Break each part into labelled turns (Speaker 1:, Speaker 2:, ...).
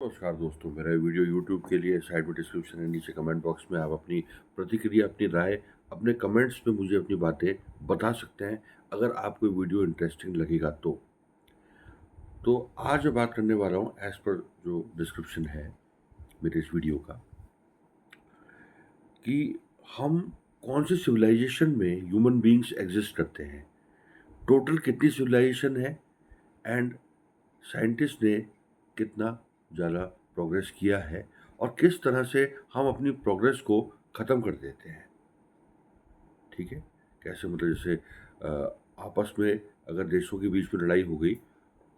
Speaker 1: नमस्कार दोस्तों, मेरा वीडियो यूट्यूब के लिए साइड में डिस्क्रिप्शन है, नीचे कमेंट बॉक्स में आप अपनी प्रतिक्रिया, अपनी राय, अपने कमेंट्स में मुझे अपनी बातें बता सकते हैं, अगर आपको वीडियो इंटरेस्टिंग लगेगा तो आज मैं बात करने वाला हूँ एज़ पर जो डिस्क्रिप्शन है मेरे इस वीडियो का, कि हम कौन से सिविलाइजेशन में ह्यूमन बीइंग्स एग्जिस्ट करते हैं, टोटल कितनी सिविलाइजेशन है, एंड साइंटिस्ट ने कितना ज़्यादा प्रोग्रेस किया है और किस तरह से हम अपनी प्रोग्रेस को ख़त्म कर देते हैं। ठीक है? कैसे मतलब जैसे आपस में अगर देशों के बीच में लड़ाई हो गई,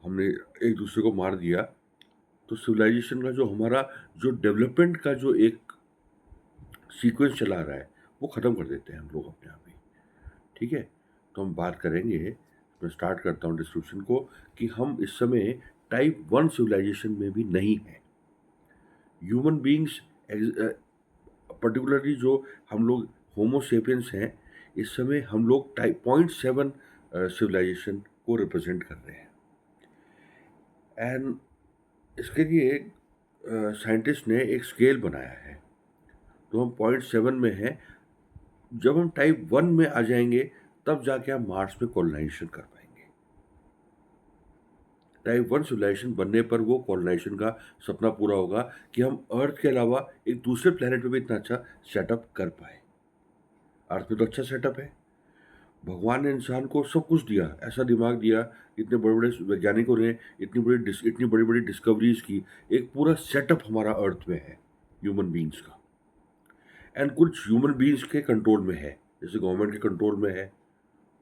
Speaker 1: हमने एक दूसरे को मार दिया, तो सिविलाइजेशन का जो हमारा जो डेवलपमेंट का जो एक सीक्वेंस चला आ रहा है, वो ख़त्म कर देते हैं हम लोग अपने आप ही। ठीक है? तो हम बात करेंगे, मैं स्टार्ट करता हूँ डिस्क्रिप्शन को, कि हम इस समय टाइप 1 सिविलाइजेशन में भी नहीं हैं। ह्यूमन बीइंग्स पर्टिकुलरली जो हम लोग होमो सेपियंस हैं, इस समय हम लोग टाइप 0.7 सिविलाइजेशन को रिप्रेजेंट कर रहे हैं। एंड इसके लिए साइंटिस्ट ने एक स्केल बनाया है, तो हम 0.7 में हैं। जब हम टाइप 1 में आ जाएंगे, तब जाके हम मार्स में कॉलोनाइजेशन कर पाएंगे। टाइप 1 सिविलाइजेशन बनने पर वो कॉलोनाइजेशन का सपना पूरा होगा कि हम अर्थ के अलावा एक दूसरे प्लेनेट पे भी इतना अच्छा सेटअप कर पाए। अर्थ में तो अच्छा सेटअप है, भगवान ने इंसान को सब कुछ दिया, ऐसा दिमाग दिया, इतने बड़े-बड़े वैज्ञानिकों ने इतनी बड़ी-बड़ी डिस्कवरीज़ की, एक पूरा सेटअप हमारा अर्थ में है, ह्यूमन बीइंग्स का। एंड कुछ ह्यूमन बीइंग्स के कंट्रोल में है, जैसे गवर्नमेंट के कंट्रोल में है,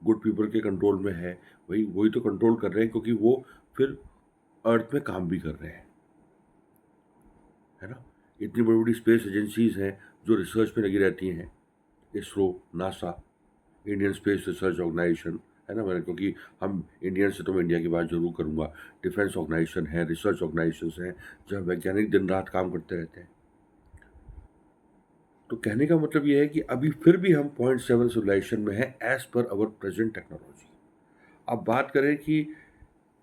Speaker 1: गुड पीपल के कंट्रोल में है, वही तो कंट्रोल कर रहे हैं, क्योंकि वो फिर अर्थ में काम भी कर रहे हैं, है ना? इतनी बड़ी-बड़ी स्पेस एजेंसीज़ हैं, जो रिसर्च में लगी रहती हैं, ISRO, NASA, Indian space research organisation, है ना? मैंने क्योंकि हम इंडियन से, तो मैं इंडिया की बात ज़रूर करूँगा। डिफेंस ऑर्गेनाइजेशन है, रिसर्च ऑर्गेनाइजेशंस हैं, जहाँ वैज्ञानिक दिन-रात काम करते रहते हैं। तो कहने का मतलब ये है कि अभी फिर भी हम 0.7 सिविलाइजेशन में हैं as per hour present technology. अब बात करें कि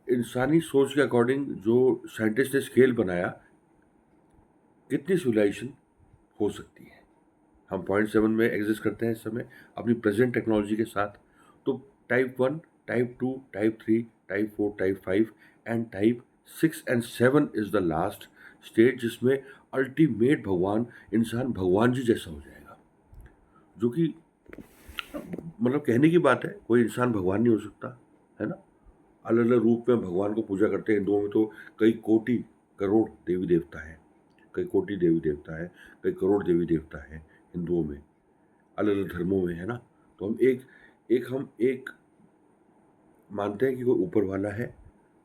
Speaker 1: इंसानी सोच के अकॉर्डिंग जो साइंटिस्ट ने स्केल बनाया, कितनी सिविलाइजेशन हो सकती है? हम 0.7 में एग्ज़िस्ट करते हैं इस समय अपनी प्रेज़ेंट टेक्नोलॉजी के साथ। तो type 1, type 2, type 3, type 4, type 5 and type 6 and 7 is the last stage, जिसमें अल्टीमेट भगवान, इंसान भगवान जी जैसा हो जाएगा। जो कि मतलब कहने की बात है, कोई इंसान भगवान नहीं हो सकता, है ना? अलग-अलग रूप में भगवान को पूजा करते हैं। हिंदुओं में तो कई कोटि करोड़ देवी-देवता हैं। कई कोटि देवी-देवता है, कई करोड़ देवी-देवता हैं हिंदुओं में, अलग-अलग धर्मों में, है ना? तो हम एक मानते हैं कि कोई ऊपर वाला है,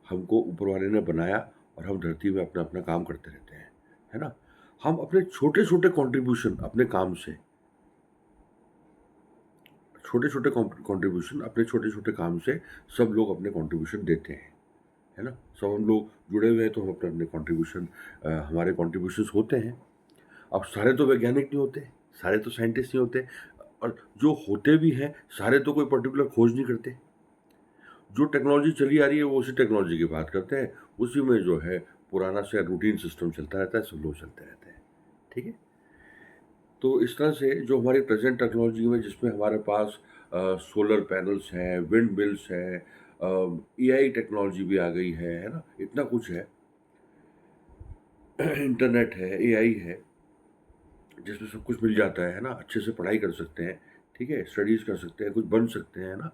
Speaker 1: हमको ऊपर वाले ने बनाया और हम धरती में अपना-अपना काम करते रहते हैं, है ना? हम अपने छोटे-छोटे कॉन्ट्रिब्यूशन अपने काम से, छोटे-छोटे कॉन्ट्रिब्यूशन अपने छोटे-छोटे काम से सब लोग अपने कॉन्ट्रिब्यूशन देते हैं, है ना? सब हम लोग जुड़े हुए हैं, तो हम अपने-अपने कॉन्ट्रिब्यूशन, हमारे कॉन्ट्रिब्यूशंस होते हैं। अब सारे तो वैज्ञानिक नहीं होते, सारे तो साइंटिस्ट नहीं होते, और जो होते भी हैं, सारे तो कोई पर्टिकुलर खोज नहीं करते। जो टेक्नोलॉजी चली आ रही है, वो उसी टेक्नोलॉजी की बात करते हैं, उसी में जो है पुराना सा रूटीन सिस्टम चलता रहता है, सब लोग चलते रहते हैं। ठीक है? तो इस तरह से जो हमारी प्रेज़ेंट टेक्नोलॉजी में, जिसमें हमारे पास सोलर पैनल्स हैं, विंड मिल्स हैं, एआई टेक्नोलॉजी भी आ गई है ना? इतना कुछ है, इंटरनेट है, एआई है, जिसमें सब कुछ मिल जाता है ना? अच्छे से पढ़ाई कर सकते हैं, ठीक है? स्टडीज़ कर सकते हैं, कुछ बन सकते हैं ना?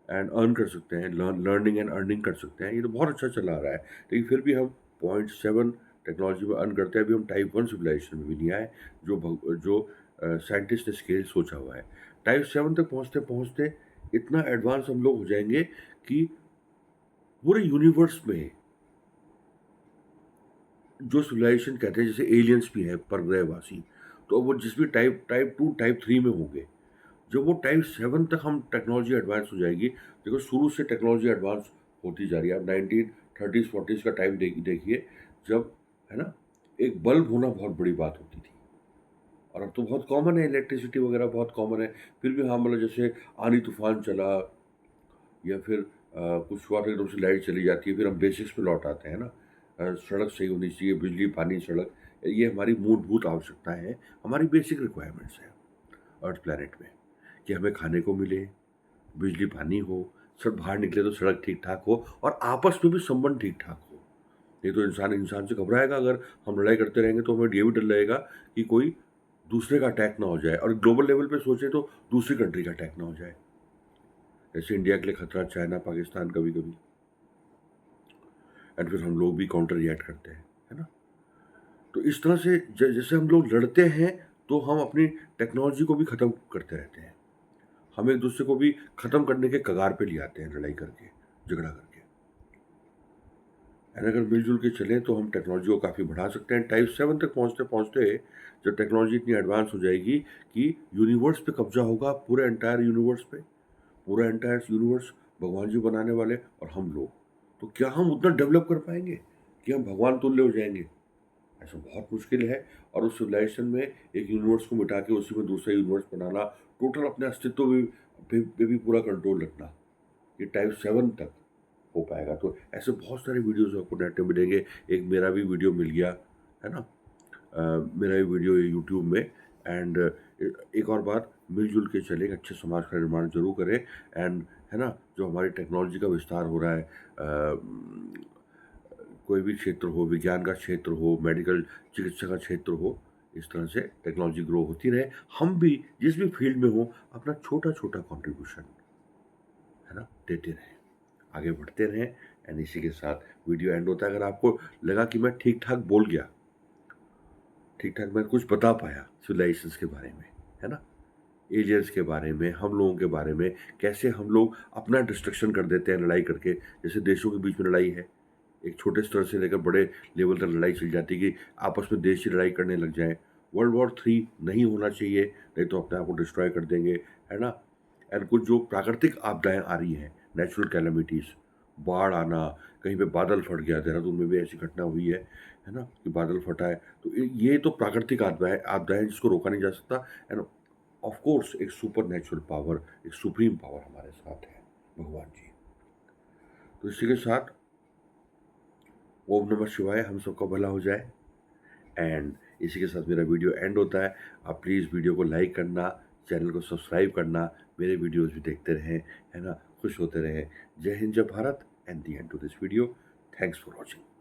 Speaker 1: एंड अर्न कर सकते हैं, लर्निंग एंड अर्निंग कर सकते हैं। ये तो बहुत अच्छा चला आ रहा है। लेकिन फिर भी हम 0.7 टेक्नोलॉजी में अर्न करते हैं। अभी हम टाइप 1 सिविलाइजेशन में भी नहीं आए, जो साइंटिस्ट ने स्केल सोचा हुआ है। टाइप 7 तक पहुँचते-पहुँचते इतना एडवांस हम लोग हो जाएँगे कि पूरे यूनिवर्स में जो सिविलाइजेशन कहते हैं, जैसे एलियंस भी है, परग्रहवासी, तो वो जिस भी टाइप 2, टाइप 3 में होंगे, जब वो टाइप 7 तक हम टेक्नोलॉजी एडवांस हो जाएगी। देखो, शुरू से टेक्नोलॉजी एडवांस होती जा रही है। अब 1930s-40s का टाइम देखिए, जब, है ना, एक बल्ब होना बहुत बड़ी बात होती थी, और अब तो बहुत कॉमन है, इलेक्ट्रिसिटी वगैरह बहुत कॉमन है। फिर भी हाँ, मतलब जैसे आंधी-तूफान चला, या फिर कुछ हुआ, तो एकदम से लाइट चली जाती है, फिर हम बेसिक्स पे लौट आते हैं ना। सड़क सही होनी चाहिए, बिजली, पानी, सड़क, ये हमारी मूलभूत आवश्यकताएँ हैं, हमारी बेसिक रिक्वायरमेंट्स हैं अर्थ प्लैनेट में, कि हमें खाने को मिले, बिजली, पानी हो, सब बाहर निकले तो सड़क ठीक-ठाक हो और आपस में भी संबंध ठीक-ठाक हो। नहीं तो इंसान इंसान से घबराएगा, अगर हम लड़ाई करते रहेंगे तो हमें ये भी डर लगेगा कि कोई दूसरे का अटैक ना हो जाए, और ग्लोबल लेवल पे सोचें तो दूसरी कंट्री का अटैक ना हो जाए। जैसे इंडिया के लिए खतरा चाइना, पाकिस्तान कभी-कभी, एंड फिर हम लोग भी काउंटर रिएक्ट करते हैं, है ना? तो इस तरह से जैसे हम लोग लड़ते हैं, तो हम अपनी टेक्नोलॉजी को भी ख़त्म करते रहते हैं। हम एक-दूसरे को भी ख़त्म करने के कगार पे ले आते हैं लड़ाई करके, झगड़ा करके। एंड अगर मिल-जुल के चलें तो हम टेक्नोलॉजी को काफ़ी बढ़ा सकते हैं। टाइप 7 तक पहुँचते-पहुँचते जब टेक्नोलॉजी इतनी एडवांस हो जाएगी कि यूनिवर्स पे कब्ज़ा होगा, पूरे एंटायर यूनिवर्स पे, पूरा एंटायर यूनिवर्स भगवान जी बनाने वाले और हम लोग। तो क्या हम उतना डेवलप कर पाएँगे कि हम भगवान तुल्य हो जाएँगे? ऐसा बहुत मुश्किल है। और उस सिविलाइजेशन में एक यूनिवर्स को मिटा के उसी में दूसरा यूनिवर्स बनाना, टोटल अपने अस्तित्व पे भी पूरा कंट्रोल रखना, ये टाइप 7 तक हो पाएगा। तो ऐसे बहुत सारे वीडियोज़ आपको नेट पे मिलेंगे। एक मेरा भी वीडियो मिल गया, है ना? मेरा भी वीडियो है यूट्यूब में। एंड एक और बात, मिल-जुल के चलें, अच्छे समाज का निर्माण ज़रूर करें। एंड है ना, जो हमारी टेक्नोलॉजी का विस्तार हो रहा है, कोई भी क्षेत्र हो, विज्ञान का क्षेत्र हो, मेडिकल चिकित्सा का क्षेत्र हो, इस तरह से टेक्नोलॉजी ग्रो होती रहे। हम भी जिस भी फील्ड में हो, अपना छोटा-छोटा कॉन्ट्रिब्यूशन, है ना, देते रहें, आगे बढ़ते रहें। एंड इसी के साथ वीडियो एंड होता है। अगर आपको लगा कि मैं ठीक-ठाक बोल गया, ठीक-ठाक मैं कुछ बता पाया सिविलाइजेशंस के बारे में, है ना? एलियंस के बारे में, हम लोगों के बारे में, कैसे हम लोग अपना डिस्ट्रक्शन कर देते हैं लड़ाई करके। जैसे देशों के बीच में लड़ाई है, एक छोटे स्तर से लेकर बड़े लेवल तक लड़ाई चल जाती है कि आपस में देश ही लड़ाई करने लग जाएँ। वर्ल्ड वॉर 3 नहीं होना चाहिए, नहीं तो अपने आप को डिस्ट्रॉय कर देंगे, है ना? एंड कुछ जो प्राकृतिक आपदाएँ आ रही हैं, नेचुरल कैलेमिटीज़, बाढ़ आना, कहीं पे बादल फट गया, देहरादून में भी ऐसी घटना हुई है ना? कि बादल फटा है। तो ये तो प्राकृतिक आपदाएँ आपदाएँ हैं जिसको रोका नहीं जा सकता। एंड ऑफ कोर्स एक सुपर नेचुरल पावर, एक सुप्रीम पावर हमारे साथ है, भगवान जी। तो इसी के साथ ओम नमः शिवाय, हम सबका भला हो जाए। एंड इसी के साथ मेरा वीडियो एंड होता है। आप प्लीज़ वीडियो को लाइक करना, चैनल को सब्सक्राइब करना, मेरे वीडियोज़ भी देखते रहें, है ना? खुश होते रहें। जय हिंद, जय Bharat. And the end to this video. Thanks for watching.